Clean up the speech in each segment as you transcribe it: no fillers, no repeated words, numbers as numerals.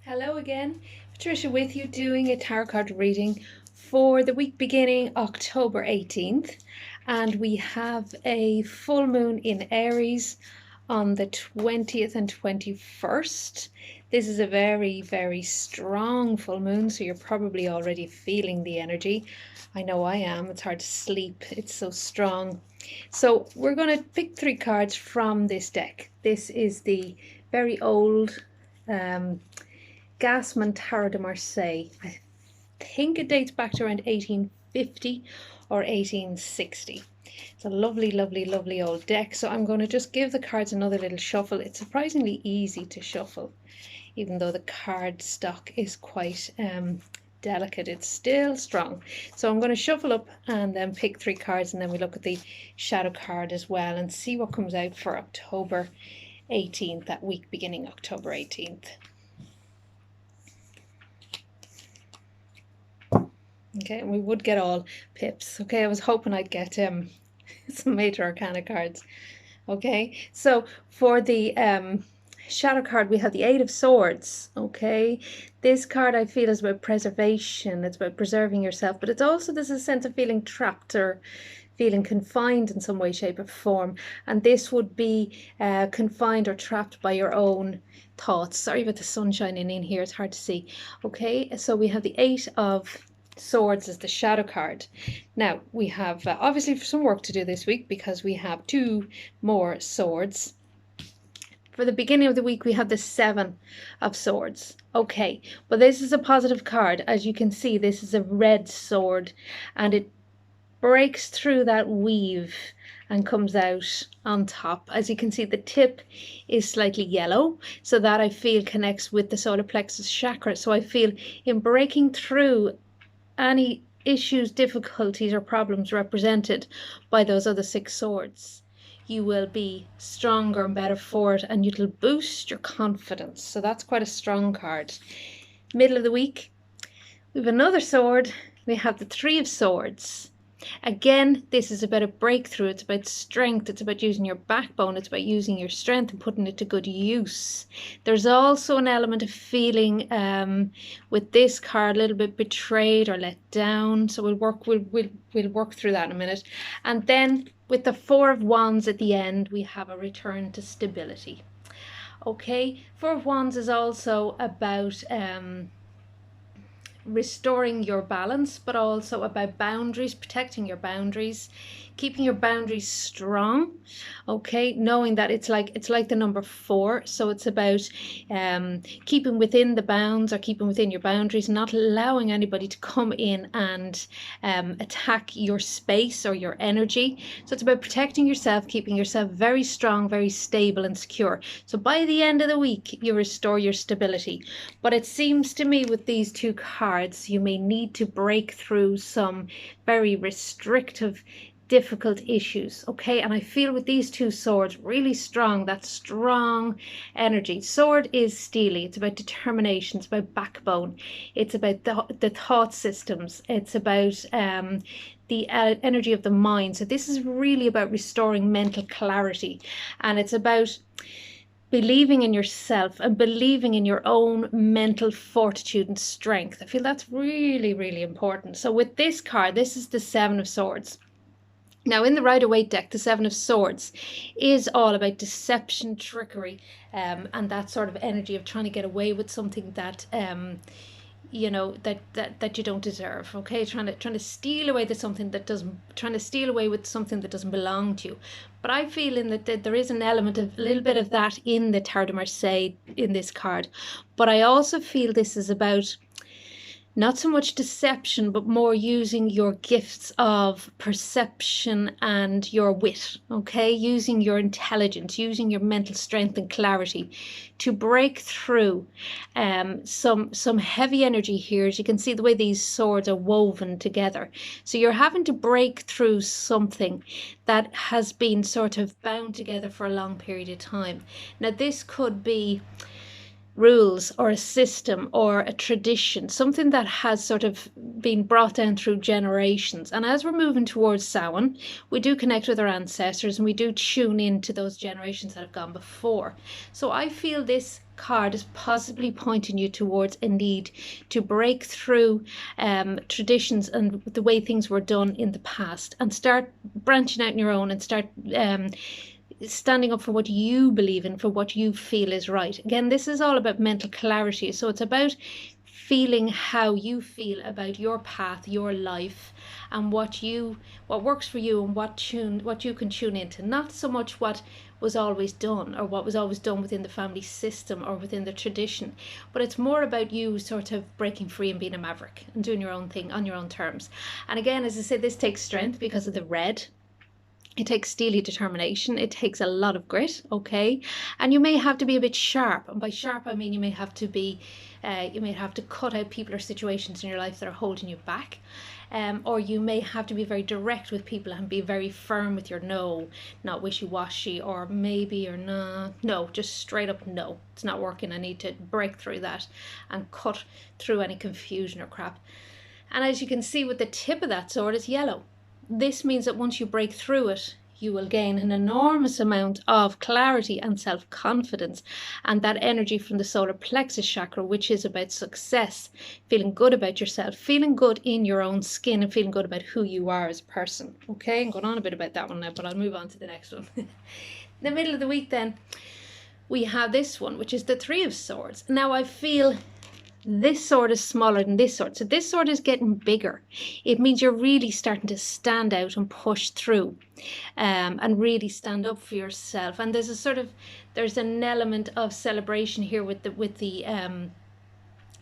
Hello again, Patricia with you doing a tarot card reading for the week beginning October 18th, and we have a full moon in Aries on the 20th and 21st. This is a very strong full moon, so you're probably already feeling the energy. I know I am. It's hard to sleep, it's so strong. So we're going to pick three cards from this deck. This is the very old Gassmann Tarot de Marseille. I think it dates back to around 1850 or 1860. It's a lovely old deck. So I'm going to just give the cards another little shuffle. It's surprisingly easy to shuffle, even though the card stock is quite delicate. It's still strong. So I'm going to shuffle up and then pick three cards, and then we look at the shadow card as well and see what comes out for October 18th, that week beginning October 18th. Okay, and we would get all pips. Okay, I was hoping I'd get some major arcana cards. Okay, so for the shadow card, we have the Eight of Swords. Okay, this card I feel is about preservation. It's about preserving yourself, but it's also, there's a sense of feeling trapped or feeling confined in some way, shape, or form. And this would be confined or trapped by your own thoughts. Sorry about the sun shining in here, it's hard to see. Okay, so we have the Eight of Swords as the shadow card. Now we have obviously some work to do this week because we have two more swords. For the beginning of the week we have the Seven of Swords. Okay, but this is a positive card. As you can see, this is a red sword and it breaks through that weave and comes out on top. As you can see, the tip is slightly yellow, so that I feel connects with the solar plexus chakra. So I feel in breaking through any issues, difficulties, or problems represented by those other six swords, you will be stronger and better for it, and it'll boost your confidence. So that's quite a strong card. Middle of the week, we have another sword. We have the Three of Swords. Again, this is about a breakthrough. It's about strength. It's about using your backbone. It's about using your strength and putting it to good use. There's also an element of feeling with this card a little bit betrayed or let down. So we'll work through that in a minute. And then with the Four of Wands at the end, we have a return to stability. Okay, Four of Wands is also about restoring your balance, but also about boundaries, protecting your boundaries, keeping your boundaries strong. Okay, knowing that it's like the number four, so it's about keeping within the bounds or keeping within your boundaries, not allowing anybody to come in and attack your space or your energy. So it's about protecting yourself, keeping yourself very strong, very stable and secure. So by the end of the week you restore your stability. But it seems to me with these two cards you may need to break through some very restrictive, difficult issues. Okay, and I feel with these two swords really strong, that strong energy. Sword is steely. It's about determination. It's about backbone. It's about the thought systems. It's about the energy of the mind. So this is really about restoring mental clarity, and it's about believing in yourself and believing in your own mental fortitude and strength. I feel that's really important. So with this card, this is the Seven of Swords. Now in the Rider-Waite deck, the Seven of Swords is all about deception, trickery, and that sort of energy of trying to get away with something that you know, that you don't deserve. Okay, trying to steal away with something that doesn't belong to you. But I feel in that there is an element of a little bit of that in the Tarot de Marseille in this card. But I also feel this is about not so much deception, but more using your gifts of perception and your wit, okay? Using your intelligence, using your mental strength and clarity to break through some heavy energy here. As you can see, the way these swords are woven together. So you're having to break through something that has been sort of bound together for a long period of time. Now, this could be rules or a system or a tradition, something that has sort of been brought down through generations. And as we're moving towards Samhain, we do connect with our ancestors and we do tune into those generations that have gone before. So I feel this card is possibly pointing you towards a need to break through traditions and the way things were done in the past and start branching out on your own and start standing up for what you believe in, for what you feel is right. Again, this is all about mental clarity. So it's about feeling how you feel about your path, your life, and what works for you and what you can tune into. Not so much what was always done or what was always done within the family system or within the tradition, but it's more about you sort of breaking free and being a maverick and doing your own thing on your own terms. And again, as I said, this takes strength because of the red. It takes steely determination. It takes a lot of grit, okay? And you may have to be a bit sharp. And by sharp, I mean you may have to be, you may have to cut out people or situations in your life that are holding you back. Or you may have to be very direct with people and be very firm with your no, not wishy-washy or maybe or nah. No, just straight up no. It's not working. I need to break through that and cut through any confusion or crap. And as you can see with the tip of that sword, it's yellow. This means that once you break through it, you will gain an enormous amount of clarity and self-confidence, and that energy from the solar plexus chakra, which is about success, feeling good about yourself, feeling good in your own skin, and feeling good about who you are as a person. Okay, I'm going on a bit about that one now, but I'll move on to the next one. In the middle of the week then, we have this one, which is the Three of Swords. Now I feel this sword is smaller than this sword. So this sword is getting bigger. It means you're really starting to stand out and push through and really stand up for yourself. And there's an element of celebration here with the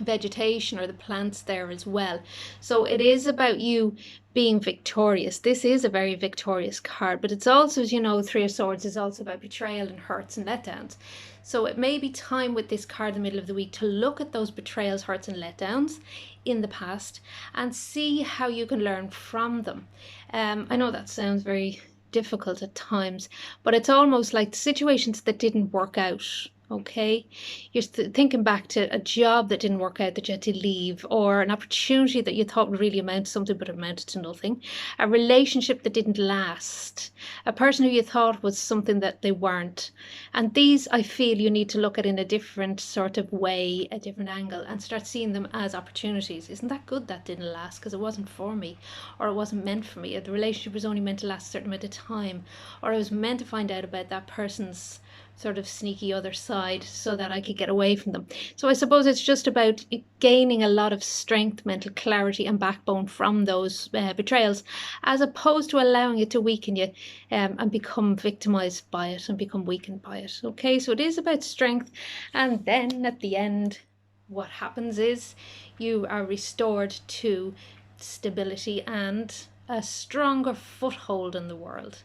vegetation or the plants there as well. So it is about you being victorious. This is a very victorious card, but it's also, as you know, Three of Swords is also about betrayal and hurts and letdowns. So it may be time with this card in the middle of the week to look at those betrayals, hurts and letdowns in the past and see how you can learn from them. I know that sounds very difficult at times, but it's almost like situations that didn't work out. Okay, you're thinking back to a job that didn't work out that you had to leave, or an opportunity that you thought would really amount to something but amounted to nothing, a relationship that didn't last, a person who you thought was something that they weren't. And these, I feel, you need to look at in a different sort of way, a different angle, and start seeing them as opportunities. Isn't that good that didn't last because it wasn't for me, or it wasn't meant for me, or the relationship was only meant to last a certain amount of time, or I was meant to find out about that person's sort of sneaky other side so that I could get away from them. So I suppose it's just about gaining a lot of strength, mental clarity and backbone from those betrayals, as opposed to allowing it to weaken you and become victimized by it and become weakened by it. Okay, so it is about strength. And then at the end, what happens is you are restored to stability and a stronger foothold in the world.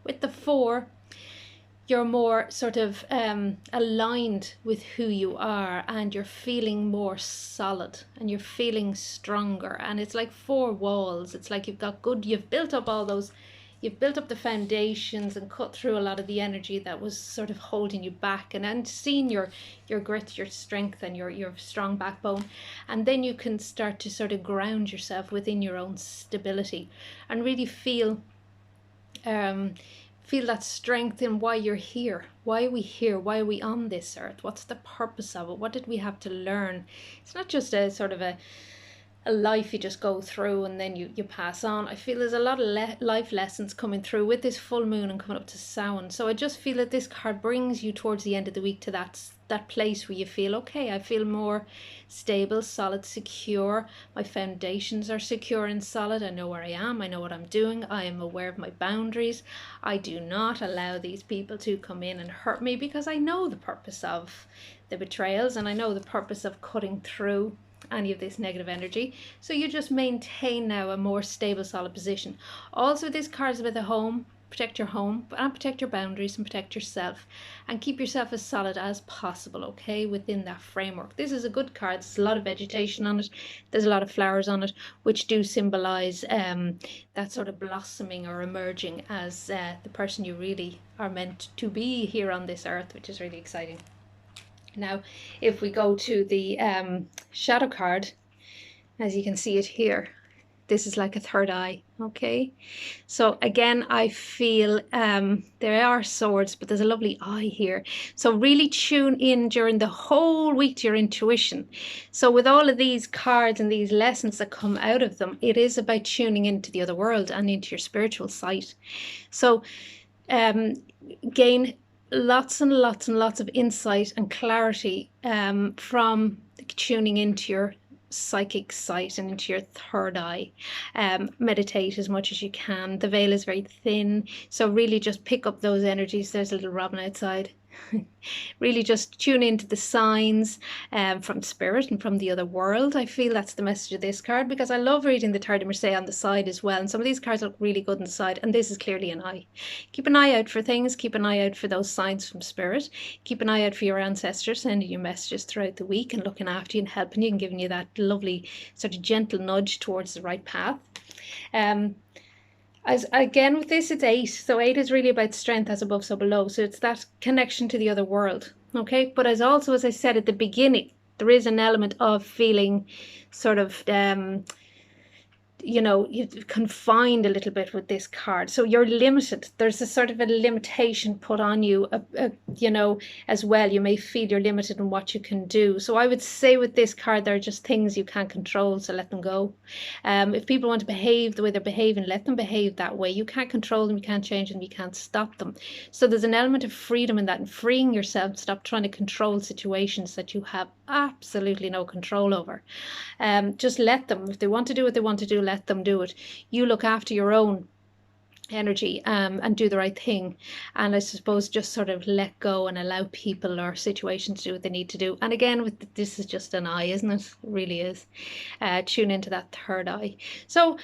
With the Four, you're more sort of aligned with who you are and you're feeling more solid and you're feeling stronger. And it's like four walls. It's like you've built up the foundations and cut through a lot of the energy that was sort of holding you back, and seen your grit, your strength and your strong backbone. And then you can start to sort of ground yourself within your own stability and really feel that strength in why you're here. Why are we here? Why are we on this earth? What's the purpose of it? What did we have to learn? It's not just a sort of a life you just go through and then you pass on. I feel there's a lot of life lessons coming through with this full moon and coming up to Samhain. So I just feel that this card brings you towards the end of the week to that place where you feel, okay, I feel more stable, solid, secure. My foundations are secure and solid. I know where I am. I know what I'm doing. I am aware of my boundaries. I do not allow these people to come in and hurt me because I know the purpose of the betrayals and I know the purpose of cutting through any of this negative energy. So you just maintain now a more stable, solid position. Also, this card is about the home. Protect your home and protect your boundaries and protect yourself and keep yourself as solid as possible, okay, within that framework. This is a good card. There's a lot of vegetation on it. There's a lot of flowers on it, which do symbolize that sort of blossoming or emerging as the person you really are meant to be here on this earth, which is really exciting. Now, if we go to the shadow card, as you can see it here, this is like a third eye, okay? So again, I feel there are swords, but there's a lovely eye here. So really tune in during the whole week to your intuition. So with all of these cards and these lessons that come out of them, it is about tuning into the other world and into your spiritual sight. So gain lots and lots and lots of insight and clarity from tuning into your psychic sight and into your third eye. Meditate as much as you can. The veil is very thin, so really just pick up those energies. There's a little robin outside. Really just tune into the signs from spirit and from the other world. I feel that's the message of this card, because I love reading the Tarot de Marseille on the side as well, and some of these cards look really good on the side, and this is clearly an eye. Keep an eye out for things, keep an eye out for those signs from spirit, keep an eye out for your ancestors sending you messages throughout the week and looking after you and helping you and giving you that lovely sort of gentle nudge towards the right path. As again with this, it's 8, so 8 is really about strength, as above so below, so it's that connection to the other world, okay? But as also, as I said at the beginning, there is an element of feeling sort of you know, you're confined a little bit with this card, so you're limited. There's a sort of a limitation put on you, you know, as well. You may feel you're limited in what you can do. So I would say with this card, there are just things you can't control, so let them go. If people want to behave the way they're behaving, let them behave that way. You can't control them, you can't change them, you can't stop them. So there's an element of freedom in that, and freeing yourself. Stop trying to control situations that you have absolutely no control over. Just let them. If they want to do what they want to do, let them do it. You look after your own energy and do the right thing, and I suppose just sort of let go and allow people or situations to do what they need to do. And again, with this is just an eye, isn't it? It really is. Tune into that third eye. So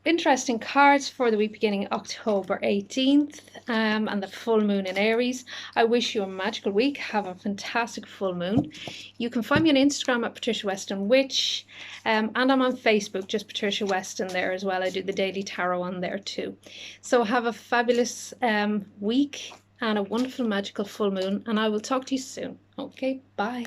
interesting cards for the week beginning October 18th and the full moon in Aries. I wish you a magical week. Have a fantastic full moon. You can find me on Instagram at Patricia Weston Witch, and I'm on Facebook, just Patricia Weston there as well. I do the daily tarot on there too. So have a fabulous week and a wonderful magical full moon, and I will talk to you soon. Okay, bye.